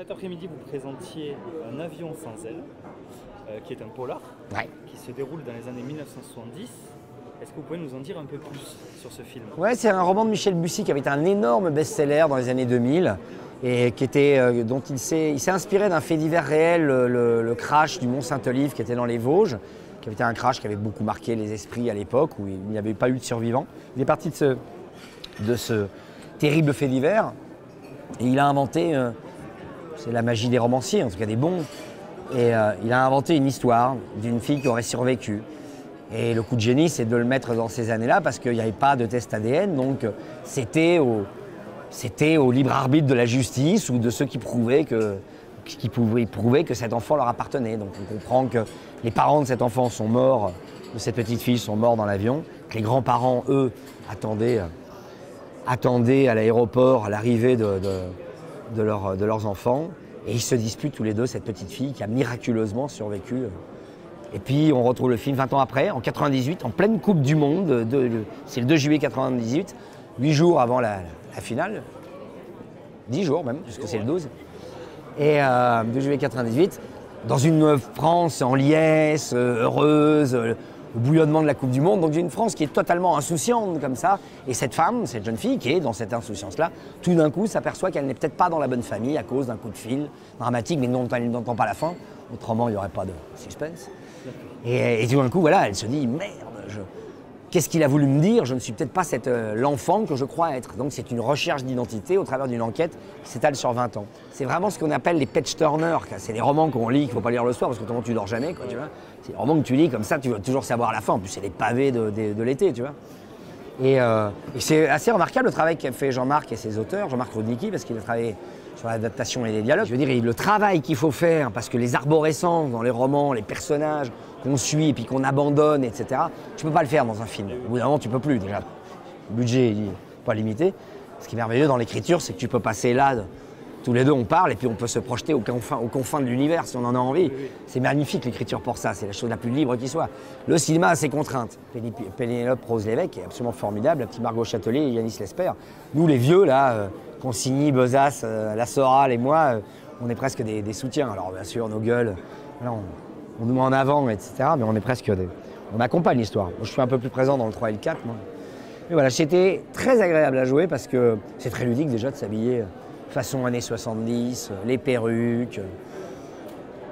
Cet après-midi, vous présentiez Un avion sans aile, qui est un polar, qui se déroule dans les années 1970. Est-ce que vous pouvez nous en dire un peu plus sur ce film? Ouais, c'est un roman de Michel Bussy qui avait été un énorme best-seller dans les années 2000 et qui était, dont il s'est inspiré d'un fait divers réel, le crash du Mont Saint-Olive qui était dans les Vosges, qui avait été un crash qui avait beaucoup marqué les esprits à l'époque où il n'y avait pas eu de survivants. Il est parti de ce terrible fait divers et il a inventé, c'est la magie des romanciers, en tout cas des bons, et il a inventé une histoire d'une fille qui aurait survécu. Et le coup de génie, c'est de le mettre dans ces années-là parce qu'il n'y avait pas de test ADN, donc c'était au libre arbitre de la justice ou de ceux qui pouvaient prouver que cet enfant leur appartenait. Donc on comprend que les parents de cet enfant sont morts, de cette petite fille sont morts dans l'avion, que les grands-parents, eux, attendaient à l'aéroport à l'arrivée de leurs enfants, et ils se disputent tous les deux cette petite fille qui a miraculeusement survécu. Et puis on retrouve le film 20 ans après, en 98, en pleine Coupe du Monde, c'est le 2 juillet 98, 8 jours avant la finale, 10 jours même, puisque c'est le 12, et 2 juillet 98, dans une France en liesse, heureuse, le bouillonnement de la Coupe du Monde, donc une France qui est totalement insouciante comme ça, et cette femme, cette jeune fille qui est dans cette insouciance-là, tout d'un coup s'aperçoit qu'elle n'est peut-être pas dans la bonne famille à cause d'un coup de fil dramatique, mais dont elle n'entend pas la fin, autrement il n'y aurait pas de suspense. Et tout d'un coup, voilà, elle se dit « Merde, qu'est-ce qu'il a voulu me dire? Je ne suis peut-être pas l'enfant que je crois être. » Donc c'est une recherche d'identité au travers d'une enquête qui s'étale sur 20 ans. C'est vraiment ce qu'on appelle les page-turners. C'est des romans qu'on lit, qu'il ne faut pas lire le soir parce que autrement tu dors jamais. Quoi, tu vois. C'est des romans que tu lis comme ça, tu veux toujours savoir la fin. En plus, c'est les pavés de l'été, tu vois. Et c'est assez remarquable le travail qu'a fait Jean-Marc et ses auteurs, Jean-Marc Rudnicki, parce qu'il a travaillé sur l'adaptation et les dialogues. Je veux dire, le travail qu'il faut faire, parce que les arborescences dans les romans, les personnages qu'on suit et puis qu'on abandonne, etc., tu peux pas le faire dans un film. Au bout d'un moment, tu peux plus déjà. Le budget n'est pas limité. Ce qui est merveilleux dans l'écriture, c'est que tu peux passer là, tous les deux on parle et puis on peut se projeter aux confins de l'univers si on en a envie. C'est magnifique l'écriture pour ça, c'est la chose la plus libre qui soit. Le cinéma a ses contraintes. Pénélope Rose Lévesque est absolument formidable, la petite Margot Châtelier et Yanis Lesper. Nous les vieux là, Consigny, Besace, La Soral et moi, on est presque des soutiens. Alors bien sûr, nos gueules, voilà, on nous met en avant, etc. Mais on est presque on accompagne l'histoire. Moi, je suis un peu plus présent dans le 3 et le 4. Moi. Mais voilà, c'était très agréable à jouer parce que c'est très ludique déjà de s'habiller façon années 70, les perruques,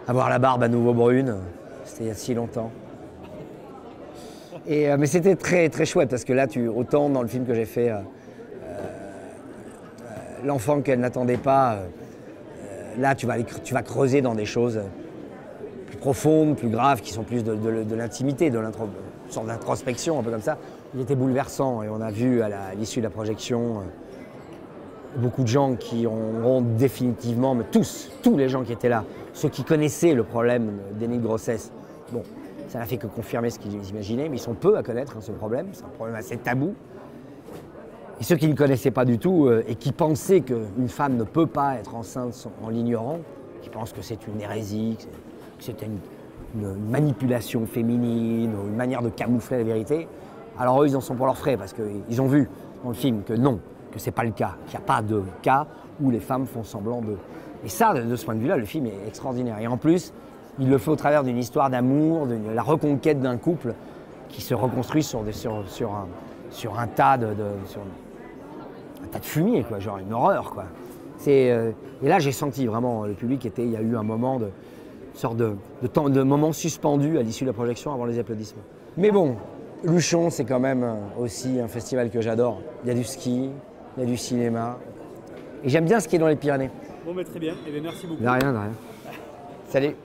avoir la barbe à nouveau brune. C'était il y a si longtemps. Mais c'était très, très chouette parce que là, autant dans le film que j'ai fait, l'enfant qu'elle n'attendait pas, là, tu vas creuser dans des choses plus profondes, plus graves, qui sont plus de l'intimité, une sorte d'introspection, un peu comme ça. Il était bouleversant et on a vu à l'issue de la projection beaucoup de gens qui auront définitivement, mais tous les gens qui étaient là, ceux qui connaissaient le problème d'aînée de grossesse, bon, ça n'a fait que confirmer ce qu'ils imaginaient, mais ils sont peu à connaître ce problème, c'est un problème assez tabou. Et ceux qui ne connaissaient pas du tout et qui pensaient qu'une femme ne peut pas être enceinte en l'ignorant, qui pensent que c'est une hérésie, que c'était une manipulation féminine, une manière de camoufler la vérité, alors eux, ils en sont pour leurs frais, parce qu'ils ont vu dans le film que non, que ce n'est pas le cas, qu'il n'y a pas de cas où les femmes font semblant de... Et ça, de ce point de vue-là, le film est extraordinaire. Et en plus, il le fait au travers d'une histoire d'amour, de la reconquête d'un couple qui se reconstruit sur un tas de fumier, quoi, genre une horreur, quoi. Et là, j'ai senti vraiment, le public il y a eu un moment de moment suspendu à l'issue de la projection avant les applaudissements. Mais bon, Luchon, c'est quand même aussi un festival que j'adore. Il y a du ski, il y a du cinéma. Et j'aime bien skier dans les Pyrénées. Bon, mais très bien. Eh bien, merci beaucoup. De rien, de rien. Salut.